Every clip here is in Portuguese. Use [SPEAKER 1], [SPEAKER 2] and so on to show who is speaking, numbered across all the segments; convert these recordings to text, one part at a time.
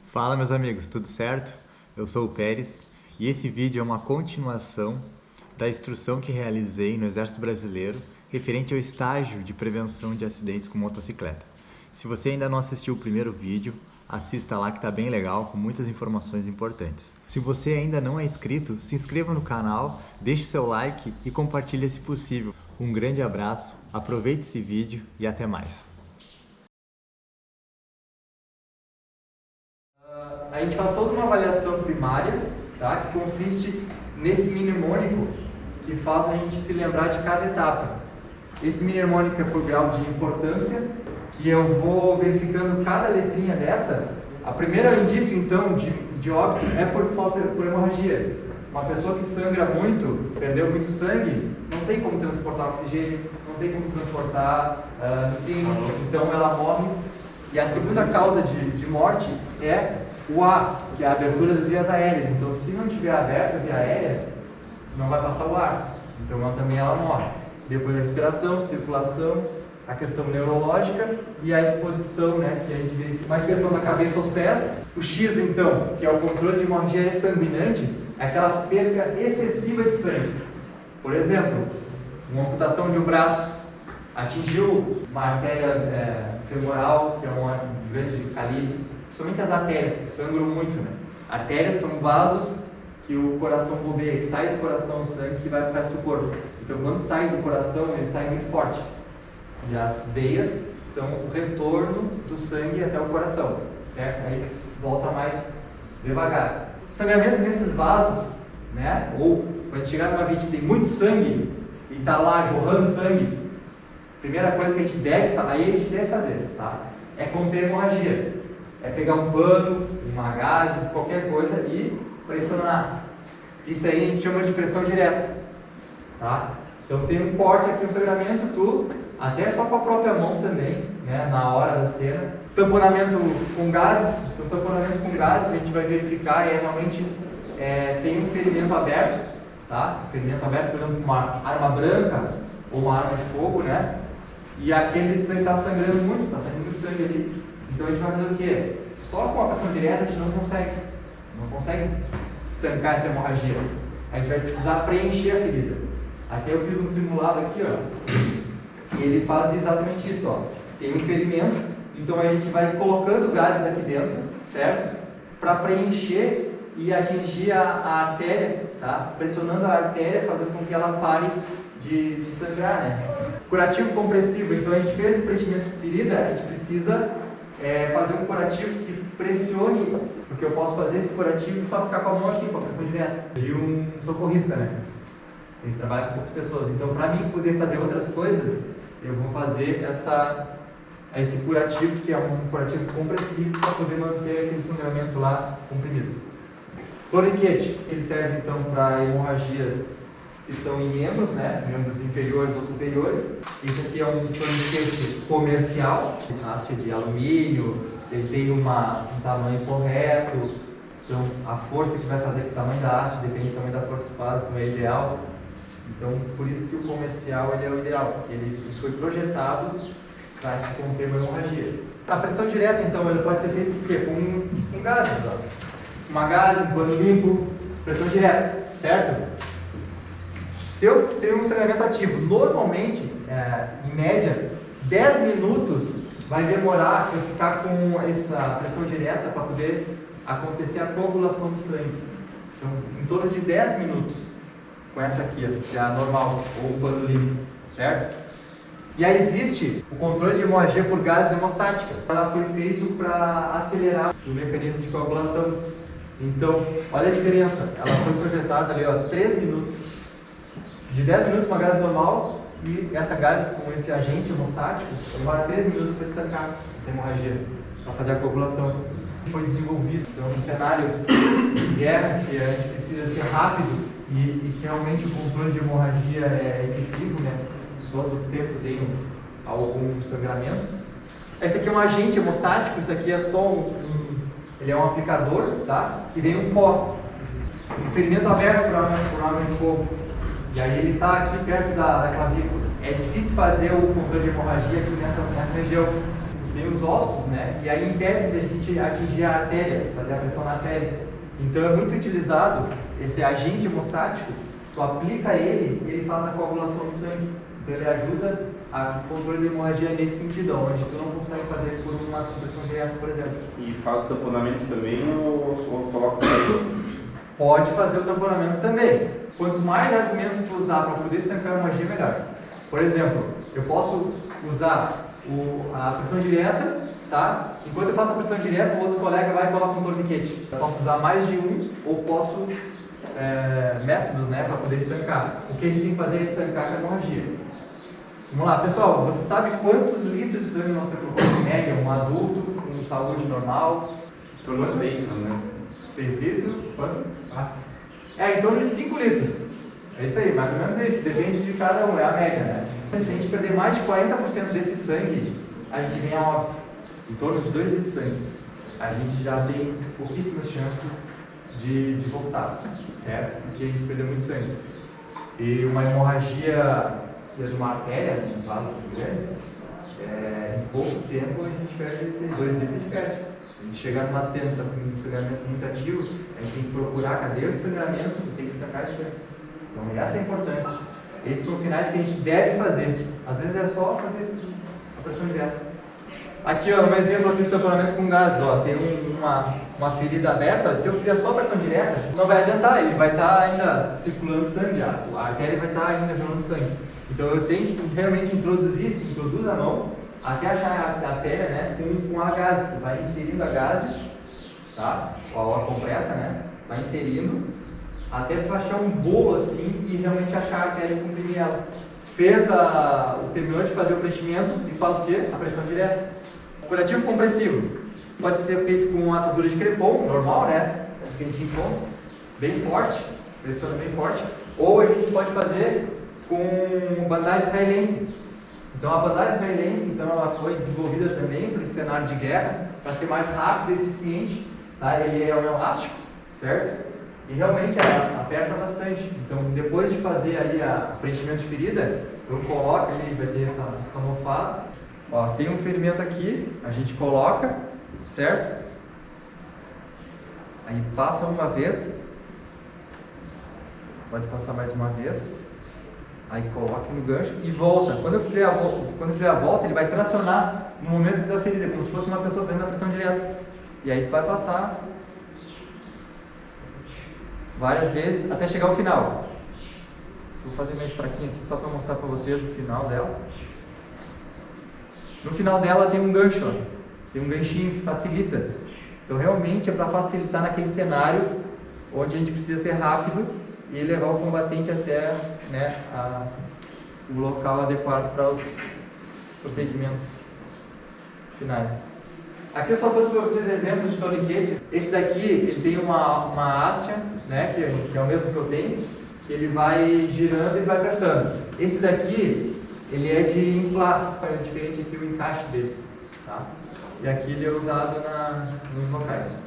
[SPEAKER 1] Fala meus amigos, tudo certo? Eu sou o Pérez e esse vídeo é uma continuação da instrução que realizei no Exército Brasileiro referente ao estágio de prevenção de acidentes com motocicleta. Se você ainda não assistiu o primeiro vídeo, assista lá que tá bem legal, com muitas informações importantes. Se você ainda não é inscrito, se inscreva no canal, deixe seu like e compartilhe se possível. Um grande abraço, aproveite esse vídeo e até mais.
[SPEAKER 2] A gente faz toda uma avaliação primária, tá? Que consiste nesse mnemônico que faz a gente se lembrar de cada etapa. Esse mnemônico é por grau de importância, que eu vou verificando cada letrinha dessa. A primeira indício, então, de óbito é por hemorragia. Uma pessoa que sangra muito, perdeu muito sangue, não tem como transportar oxigênio, não tem como transportar nutrientes, então ela morre. E a segunda causa de morte é o A, que é a abertura das vias aéreas. Então, se não tiver aberta a via aérea, não vai passar o ar. Então, ela morre. Depois a respiração, circulação, a questão neurológica e a exposição, né, que a gente verifica. Uma expressão da cabeça aos pés. O X, então, que é o controle de hemorragia exsanguinante, é aquela perca excessiva de sangue. Por exemplo, uma amputação de um braço atingiu uma artéria femoral, que é um grande calibre, principalmente as artérias, que sangram muito, né? Artérias são vasos que o coração bombeia, que sai do coração o sangue que vai para o resto do corpo. Então, quando sai do coração, ele sai muito forte. E as veias são o retorno do sangue até o coração, certo? Aí volta mais devagar. Sangramento nesses vasos, né? Ou quando chegar numa vítima tem muito sangue e está lá jorrando sangue, primeira coisa que a gente deve fazer, tá? É conter a hemorragia. É pegar um pano, uma gases, qualquer coisa e pressionar. Isso aí a gente chama de pressão direta, tá? Então tem um corte aqui, um sangramento, até só com a própria mão também, né? Na hora da cena. Tamponamento com gases. Então, tamponamento com gases a gente vai verificar realmente tem um ferimento aberto, tá? Ferimento aberto, por exemplo, uma arma branca ou uma arma de fogo, né? E aquele sangue está sangrando muito, está saindo muito sangue ali. Então a gente vai fazer o quê? Só com a pressão direta a gente não consegue estancar essa hemorragia. A gente vai precisar preencher a ferida. Aqui eu fiz um simulado aqui, ó, e ele faz exatamente isso, ó. Tem um ferimento, então a gente vai colocando gases aqui dentro, certo? Para preencher e atingir a artéria, tá? Pressionando a artéria, fazendo com que ela pare de sangrar, né? Curativo compressivo, então a gente fez esse preenchimento de ferida, a gente precisa fazer um curativo que pressione, porque eu posso fazer esse curativo e só ficar com a mão aqui, com a pressão direta. De um socorrista, né? Ele trabalha com poucas pessoas. Então, para mim poder fazer outras coisas, eu vou fazer esse curativo, que é um curativo compressivo, para poder manter aquele sangramento lá comprimido. Torniquete, ele serve então para hemorragias que são em membros, né? Membros inferiores ou superiores. Isso aqui é um torniquete comercial, haste de alumínio, ele tem um tamanho correto, então a força que vai fazer com o tamanho da haste depende do tamanho da força que faz, então é ideal. Então, por isso que o comercial ele é o ideal, ele foi projetado para conter uma hemorragia. A pressão direta, então, ele pode ser feita com o quê? Com gases, ó. Uma gase, um pano limpo, pressão direta, certo? Se eu tenho um sangramento ativo, normalmente, em média, 10 minutos vai demorar eu ficar com essa pressão direta para poder acontecer a coagulação do sangue. Então, em torno de 10 minutos, com essa aqui, ó, que é a normal, ou o pano limpo, certo? E aí existe o controle de hemorragia por gases hemostática. Ela foi feita para acelerar o mecanismo de coagulação. Então, olha a diferença. Ela foi projetada ali, ó, 3 minutos. De 10 minutos uma gase normal e essa gase com esse agente hemostático demora 3 minutos para estancar essa hemorragia, para fazer a coagulação. Foi desenvolvido então, um cenário de guerra que a gente precisa ser rápido e que realmente o controle de hemorragia é excessivo, né? Todo o tempo tem algum sangramento. Esse aqui é um agente hemostático, isso aqui é só ele é um aplicador, tá? Que vem um pó. Um ferimento aberto por arma de fogo. E aí ele está aqui perto da clavícula. É difícil fazer o controle de hemorragia aqui nessa região. tem os ossos, né? E aí impedem de a gente atingir a artéria, fazer a pressão na artéria. Então é muito utilizado esse agente hemostático, tu aplica ele e ele faz a coagulação do sangue. Então ele ajuda a controle da hemorragia nesse sentido, onde tu não consegue fazer por uma compressão direta, por exemplo.
[SPEAKER 3] E faz o tamponamento também ou coloca
[SPEAKER 2] Pode fazer o tamponamento também. Quanto mais argumentos tu usar para poder estancar a hemorragia, melhor. Por exemplo, eu posso usar a pressão direta, tá? Enquanto eu faço a pressão direta, o outro colega vai e coloca um torniquete. Eu posso usar mais de um ou posso métodos, né, para poder estancar. O que a gente tem que fazer é estancar a hemorragia. Vamos lá, pessoal, você sabe quantos litros de sangue nós temos em média? Um adulto com saúde normal?
[SPEAKER 3] em torno de 6, né?
[SPEAKER 2] 6 litros? Quanto? Em torno de 5 litros. É isso aí, mais ou menos isso. Depende de cada um, é a média, né? Se a gente perder mais de 40% desse sangue, a gente vem a óbito. Em torno de 2 litros de sangue. A gente já tem pouquíssimas chances de voltar, certo? Porque a gente perdeu muito sangue. E uma hemorragia de uma artéria, em vasos grandes, em pouco tempo a gente perde esses 2 litros, a gente perde. A gente chegar numa cena com um sangramento muito ativo, a gente tem que procurar cadê o sangramento e tem que estancar esse sangue. Então essa é a importância. Esses são sinais que a gente deve fazer. Às vezes é só fazer isso, a pressão direta. Aqui ó, um exemplo aqui do tamponamento com gás. Ó, tem uma ferida aberta. Se eu fizer só a pressão direta, não vai adiantar. Ele vai estar ainda circulando sangue. A artéria vai estar ainda jorrando sangue. Então eu tenho que realmente introduz a mão até achar a artéria, né, com a gase. Tu vai inserindo a gases, tá? Com a compressa, né? Vai inserindo até achar um bolo assim e realmente achar a artéria e comprimir ela. Terminou de fazer o preenchimento e faz o quê? A pressão direta. Curativo compressivo. Pode ser feito com uma atadura de crepom, normal, né? Essa que a gente encontra, bem forte, pressiona bem forte. Ou a gente pode fazer com bandagem israelense. Então a bandagem israelense, então, ela foi desenvolvida também para esse cenário de guerra, para ser mais rápido e eficiente. Tá? Ele é um elástico, certo? E realmente ela aperta bastante. Então depois de fazer ali o preenchimento de ferida, eu coloco ali, vai ter essa almofada. Ó, tem um ferimento aqui, a gente coloca, certo? Aí passa uma vez, pode passar mais uma vez. Aí coloca no gancho e volta. Quando eu fizer a volta, ele vai tracionar no momento da ferida, como se fosse uma pessoa fazendo a pressão direta. E aí tu vai passar várias vezes até chegar ao final. Vou fazer mais fraquinho aqui só para mostrar para vocês o final dela. No final dela tem um gancho, ó. Tem um ganchinho que facilita. Então realmente é para facilitar naquele cenário onde a gente precisa ser rápido e levar o combatente até, né, o local adequado para os procedimentos finais. Aqui eu só trouxe para vocês exemplos de torniquetes. Esse daqui ele tem uma haste, né, que é o mesmo que eu tenho, que ele vai girando e vai apertando. Esse daqui ele é de inflar, é diferente aqui o encaixe dele, tá? E aqui ele é usado nos locais.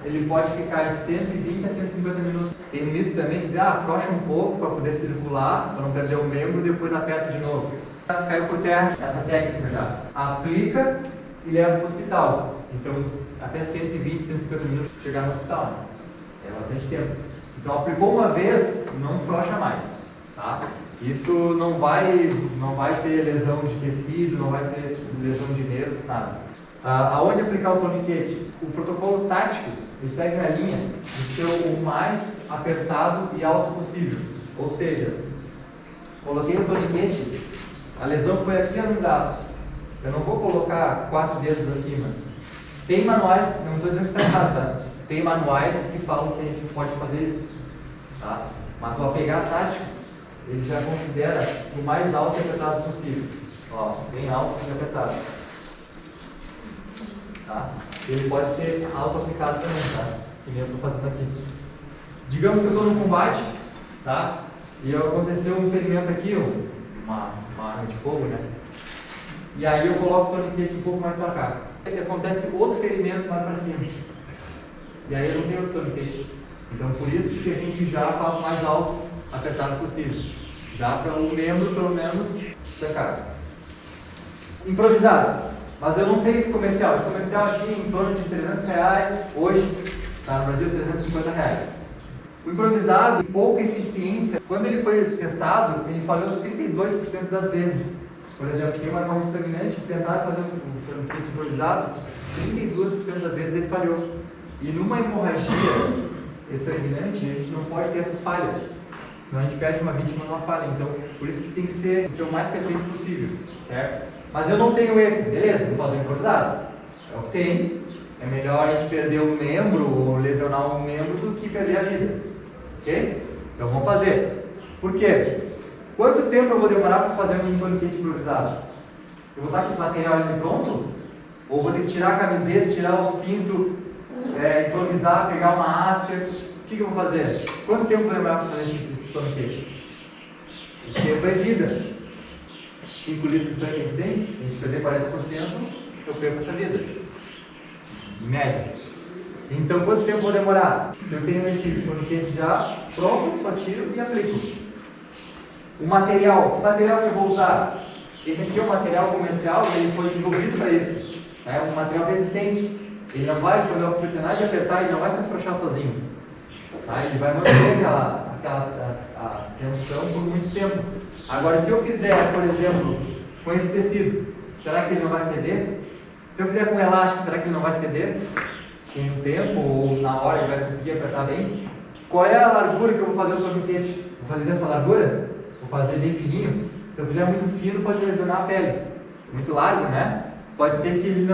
[SPEAKER 2] Ele pode ficar de 120 a 150 minutos. Tem isso também que diz, afrouxa um pouco para poder circular, para não perder o membro e depois aperta de novo. Caiu por terra essa técnica já. Aplica e leva para o hospital. Então, até 120, 150 minutos para chegar no hospital. Né? É bastante tempo. Então, aplicou uma vez, não afrouxa mais. Tá? Isso não vai ter lesão de tecido, não vai ter lesão de nervo, nada. Aonde aplicar o torniquete? O protocolo tático, ele segue na linha de ser o mais apertado e alto possível. Ou seja, coloquei o torniquete, a lesão foi aqui no braço. Eu não vou colocar 4 dedos acima. Tem manuais, não estou dizendo que está errado, tá? Tem manuais que falam que a gente pode fazer isso. Tá? Mas o apegar tático, ele já considera o mais alto e apertado possível. Ó, bem alto e apertado. Tá? Ele pode ser auto-aplicado também, tá? Que nem eu estou fazendo aqui. Digamos que eu estou no combate, tá? E aconteceu um ferimento aqui, uma arma de fogo, né? E aí eu coloco o torniquete um pouco mais para cá. Acontece outro ferimento mais para cima. E aí eu não tenho outro torniquete. Então por isso que a gente já faz o mais alto, apertado possível. Já para o membro, pelo menos, estancar. Improvisado. Mas eu não tenho esse comercial. Esse comercial aqui em torno de R$300, hoje está no Brasil R$350. O improvisado, pouca eficiência, quando ele foi testado, ele falhou 32% das vezes. Por exemplo, tem uma hemorragia sanguinante que tentaram fazer um kit improvisado, 32% das vezes ele falhou. E numa hemorragia sanguinante, a gente não pode ter essas falhas, senão a gente perde uma vítima numa falha. Então, por isso que tem que ser o mais perfeito possível, certo? Mas eu não tenho esse, beleza, vou fazer improvisado. É o que tem. É melhor a gente perder um membro ou lesionar um membro do que perder a vida. Ok? Então vamos fazer. Por quê? Quanto tempo eu vou demorar para fazer um tourniquet improvisado? Eu vou estar com o material ali pronto? Ou vou ter que tirar a camiseta, tirar o cinto, improvisar, pegar uma haste? O que eu vou fazer? Quanto tempo eu vou demorar para fazer esse tourniquet? O tempo é vida. 5 litros de sangue que a gente tem, a gente perder 40%, eu perco essa vida. Em média. Então, quanto tempo eu vou demorar? Se eu tenho esse tourniquet já pronto, só tiro e aplico. O material, que material que eu vou usar? Esse aqui é um material comercial, ele foi desenvolvido para isso. É um material resistente. Ele não vai, quando eu terminar de apertar, ele não vai se afrouxar sozinho. Tá? Ele vai manter aquela tensão por muito tempo. Agora, se eu fizer, por exemplo, com esse tecido, será que ele não vai ceder? Se eu fizer com elástico, será que ele não vai ceder? Em um tempo ou na hora ele vai conseguir apertar bem? Qual é a largura que eu vou fazer o tourniquet? Vou fazer dessa largura? Vou fazer bem fininho? Se eu fizer muito fino, pode lesionar a pele. Muito largo, né? Pode ser que ele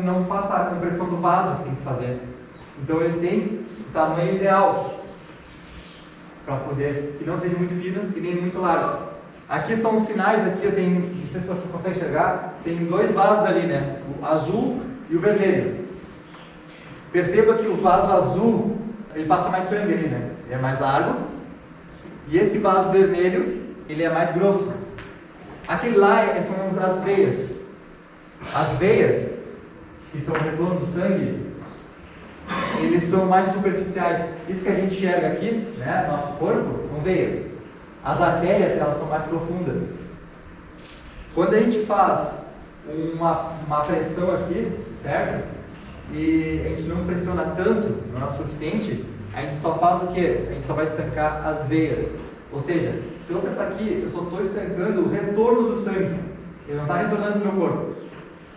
[SPEAKER 2] não faça a compressão do vaso que tem que fazer. Então ele tem o tamanho ideal para poder que não seja muito fino e nem muito largo. Aqui são os sinais, aqui eu tenho, não sei se você consegue enxergar, tem 2 vasos ali, né? O azul e o vermelho. Perceba que o vaso azul, ele passa mais sangue ali, né? Ele é mais largo. E esse vaso vermelho, ele é mais grosso. Aquele lá são as veias. As veias, que são o retorno do sangue, eles são mais superficiais. Isso que a gente enxerga aqui, né? Nosso corpo, são veias. As artérias, elas são mais profundas. Quando a gente faz uma pressão aqui, certo? E a gente não pressiona tanto, não é o suficiente, a gente só faz o quê? A gente só vai estancar as veias. Ou seja, se eu apertar aqui, eu só estou estancando o retorno do sangue. Ele não está retornando no meu corpo,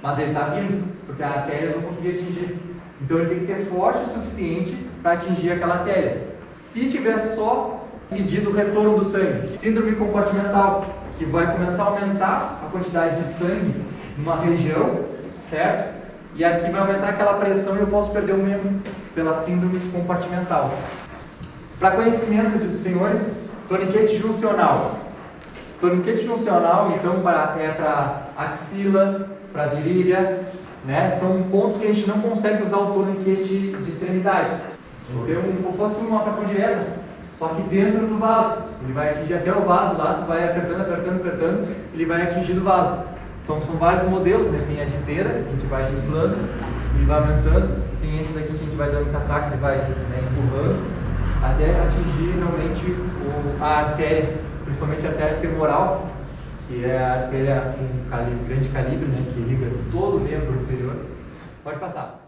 [SPEAKER 2] mas ele está vindo, porque a artéria eu não consegui atingir. Então ele tem que ser forte o suficiente para atingir aquela artéria. Se tiver só medido o retorno do sangue, síndrome compartimental, que vai começar a aumentar a quantidade de sangue numa região, certo? E aqui vai aumentar aquela pressão e eu posso perder o membro pela síndrome compartimental. Para conhecimento dos senhores, tourniquet juncional. Tourniquet juncional, então, é para axila, para virilha, né? São pontos que a gente não consegue usar o tourniquet de extremidades. Então, como fosse uma pressão direta, só que dentro do vaso. Ele vai atingir até o vaso lá, tu vai apertando, ele vai atingir o vaso. Então são vários modelos, né? Tem a de pera, que a gente vai inflando, ele vai aumentando. Tem esse daqui que a gente vai dando catraca, ele vai, né, empurrando, até atingir realmente a artéria, principalmente a artéria femoral, que é a artéria com grande calibre, né? Que liga todo o membro inferior. Pode passar.